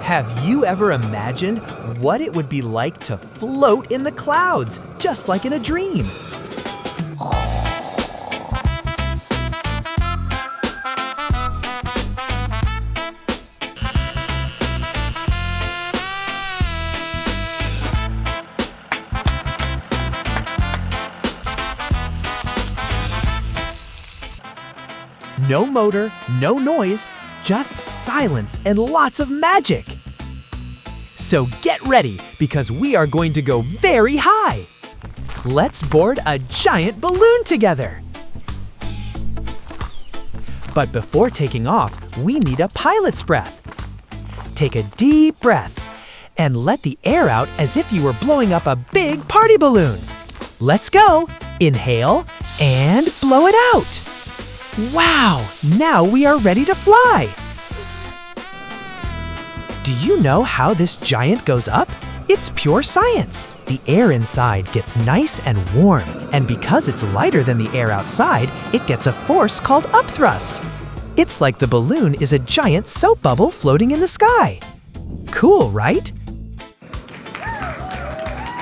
Have you ever imagined what it would be like to float in the clouds, just like in a dream? No motor, no noise, just silence and lots of magic. So get ready, because we are going to go very high. Let's board a giant balloon together. But before taking off, we need a pilot's breath. Take a deep breath and let the air out as if you were blowing up a big party balloon. Let's go. Inhale and blow it out. Wow, now we are ready to fly. Do you know how this giant goes up? It's pure science. The air inside gets nice and warm, and because it's lighter than the air outside, it gets a force called upthrust. It's like the balloon is a giant soap bubble floating in the sky. Cool, right?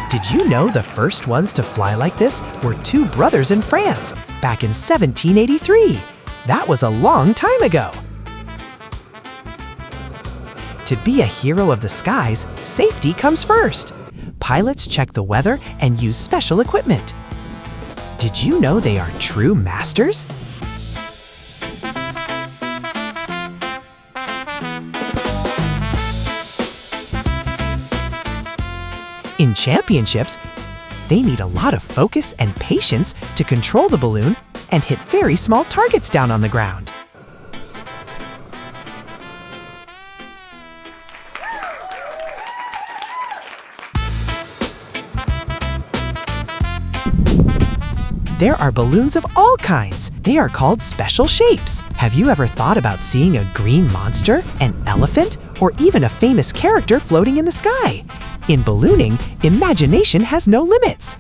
Did you know the first ones to fly like this were two brothers in France back in 1783? That was a long time ago. To be a hero of the skies, safety comes first. Pilots check the weather and use special equipment. Did you know they are true masters? In championships, they need a lot of focus and patience to control the balloon and hit very small targets down on the ground. There are balloons of all kinds. They are called special shapes. Have you ever thought about seeing a green monster, an elephant, or even a famous character floating in the sky? In ballooning, imagination has no limits.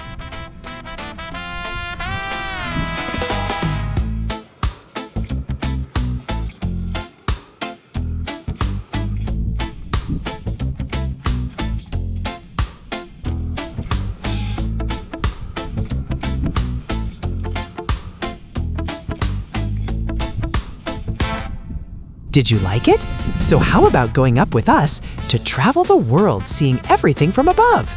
Did you like it? So how about going up with us to travel the world seeing everything from above?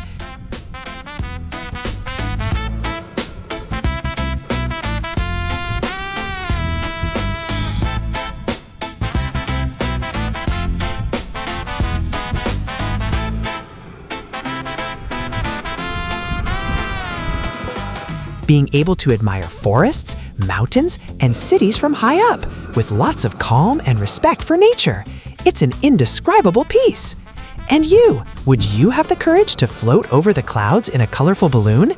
Being able to admire forests, mountains, and cities from high up, with lots of calm and respect for nature. It's an indescribable peace. And you, would you have the courage to float over the clouds in a colorful balloon?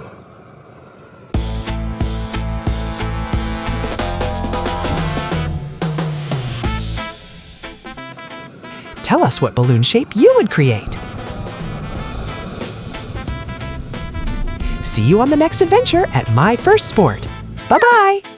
Tell us what balloon shape you would create. See you on the next adventure at My First Sport. Bye-bye!